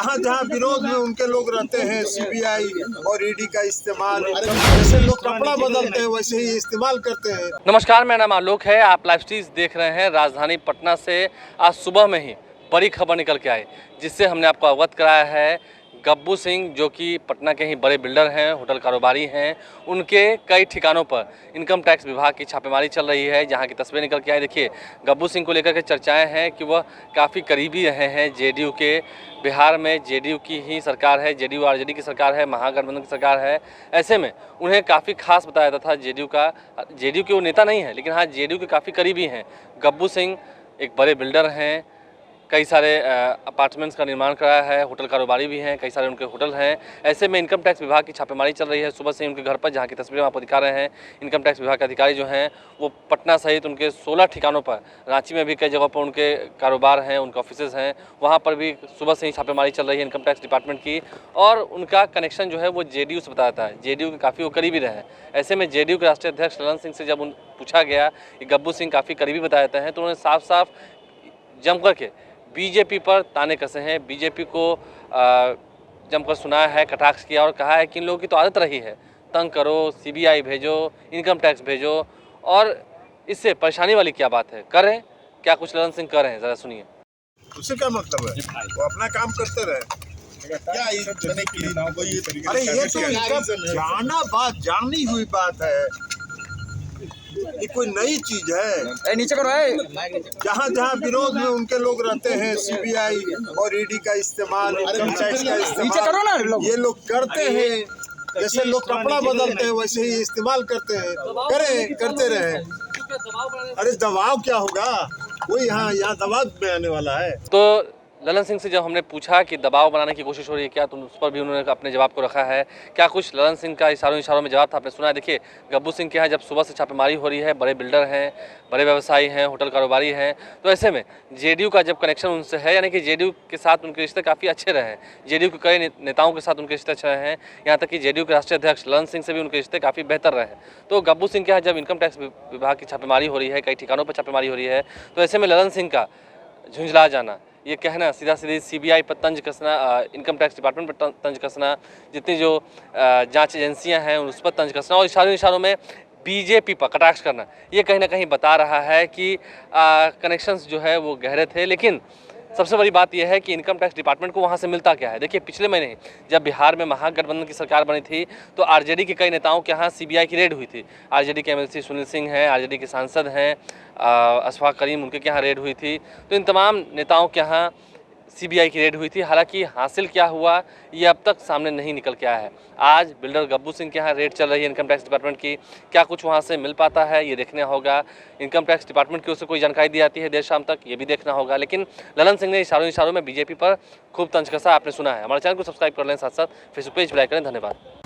जहाँ जहाँ विरोध में उनके लोग रहते हैं, सीबीआई और ईडी का इस्तेमाल, जैसे लोग कपड़ा बदलते हैं वैसे ही इस्तेमाल करते हैं। नमस्कार, मेरा नाम आलोक है। आप लाइव स्ट्रीम देख रहे हैं। राजधानी पटना से आज सुबह में ही बड़ी खबर निकल के आई, जिससे हमने आपको अवगत कराया है। गब्बू सिंह जो कि पटना के ही बड़े बिल्डर हैं, होटल कारोबारी हैं, उनके कई ठिकानों पर इनकम टैक्स विभाग की छापेमारी चल रही है, जहां की तस्वीरें निकल के आई। देखिए, गब्बू सिंह को लेकर के चर्चाएं हैं कि वह काफ़ी करीबी रहे हैं जेडीयू के। बिहार में जेडीयू की ही सरकार है, जेडीयू आरजेडी की सरकार है, महागठबंधन की सरकार है। ऐसे में उन्हें काफ़ी खास बताया जाता था जेडीयू का। जेडीयू के वो नेता नहीं है, लेकिन हाँ, जेडीयू के काफ़ी करीबी हैं। गब्बू सिंह एक बड़े बिल्डर हैं, कई सारे अपार्टमेंट्स का निर्माण कराया है, होटल कारोबारी भी हैं, कई सारे उनके होटल हैं। ऐसे में इनकम टैक्स विभाग की छापेमारी चल रही है सुबह से उनके घर पर, जहाँ की तस्वीरें आपको दिखा रहे हैं। इनकम टैक्स विभाग के अधिकारी जो हैं वो पटना सहित उनके 16 ठिकानों पर, रांची में भी कई जगहों पर उनके कारोबार हैं, उनके ऑफिसेज हैं, वहाँ पर भी सुबह से ही छापेमारी चल रही है इनकम टैक्स डिपार्टमेंट की। और उनका कनेक्शन जो है वो जेडीयू से बताया है, जेडीयू के काफ़ी वो करीबी रहे। ऐसे में जेडीयू के राष्ट्रीय अध्यक्ष ललन सिंह से जब पूछा गया कि गब्बू सिंह काफ़ी करीबी बताए जाते हैं, तो उन्होंने साफ साफ जम करके बीजेपी पर ताने कसे हैं, बीजेपी को जमकर सुनाया है, कटाक्ष किया और कहा है कि इन लोगों की तो आदत रही है, तंग करो, सीबीआई भेजो, इनकम टैक्स भेजो, और इससे परेशानी वाली क्या बात है। करें क्या कुछ ललन सिंह कर रहे हैं, ज़रा सुनिए। उससे क्या मतलब है, वो अपना काम करते रहे। क्या अरे ये तो इनका जानी हुई बात है, ये कोई नई चीज है। नीचे करो है। जहाँ जहाँ विरोध में उनके लोग रहते हैं, सीबीआई और ईडी का इस्तेमाल, इनकम टैक्स का नीचे करो ना इस्तेमाल ये लोग करते हैं। जैसे लोग कपड़ा बदलते हैं वैसे ही इस्तेमाल करते हैं। करते रहे। अरे दबाव क्या होगा, कोई यहाँ दबाव में आने वाला है। तो ललन सिंह से जब हमने पूछा कि दबाव बनाने की कोशिश हो रही है क्या, तो उस पर भी उन्होंने अपने जवाब को रखा है। क्या कुछ ललन सिंह का इशारों में जवाब था, आपने सुना है। देखिए, गब्बू सिंह के यहाँ जब सुबह से छापेमारी हो रही है, बड़े बिल्डर हैं, बड़े व्यवसायी हैं, होटल कारोबारी हैं, तो ऐसे में जेडीयू का जब कनेक्शन उनसे है, यानी कि जेडीयू के साथ उनके रिश्ते काफ़ी अच्छे रहे हैं, जेडीयू के कई नेताओं के साथ उनके रिश्ते अच्छे रहे हैं, यहाँ तक कि जेडीयू के राष्ट्रीय अध्यक्ष ललन सिंह से भी उनके रिश्ते काफ़ी बेहतर रहे हैं। तो गब्बू सिंह के यहाँ जब इनकम टैक्स विभाग की छापेमारी हो रही है, कई ठिकानों पर छापेमारी हो रही है, तो ऐसे में ललन सिंह का झुंझला जाना, ये कहना, सीधा सीबीआई पर तंज कसना, इनकम टैक्स डिपार्टमेंट पर तंज कसना, जितनी जो जांच एजेंसियां हैं उस पर तंज कसना, और इशारों में बीजेपी पर कटाक्ष करना, ये कहीं ना कहीं बता रहा है कि कनेक्शंस जो है वो गहरे थे। लेकिन सबसे बड़ी बात यह है कि इनकम टैक्स डिपार्टमेंट को वहाँ से मिलता क्या है। देखिए, पिछले महीने जब बिहार में महागठबंधन की सरकार बनी थी, तो आरजेडी के कई नेताओं के यहाँ सीबीआई की रेड हुई थी। आरजेडी के एमएलसी सुनील सिंह हैं, आरजेडी के सांसद हैं अशफाक करीम, उनके यहाँ रेड हुई थी। तो इन तमाम नेताओं के यहाँ सीबीआई की रेड हुई थी। हालांकि हासिल क्या हुआ ये अब तक सामने नहीं निकल के आया है। आज बिल्डर गब्बू सिंह के यहाँ रेड चल रही है इनकम टैक्स डिपार्टमेंट की, क्या कुछ वहाँ से मिल पाता है ये देखना होगा। इनकम टैक्स डिपार्टमेंट की ओर से कोई जानकारी दी जाती है देर शाम तक, ये भी देखना होगा। लेकिन ललन सिंह ने इशारों में बीजेपी पर खूब तंज कसा, आपने सुना है। हमारे चैनल को सब्सक्राइब कर लें, साथ साथ फेसबुक पेज पर लाइक करें। धन्यवाद।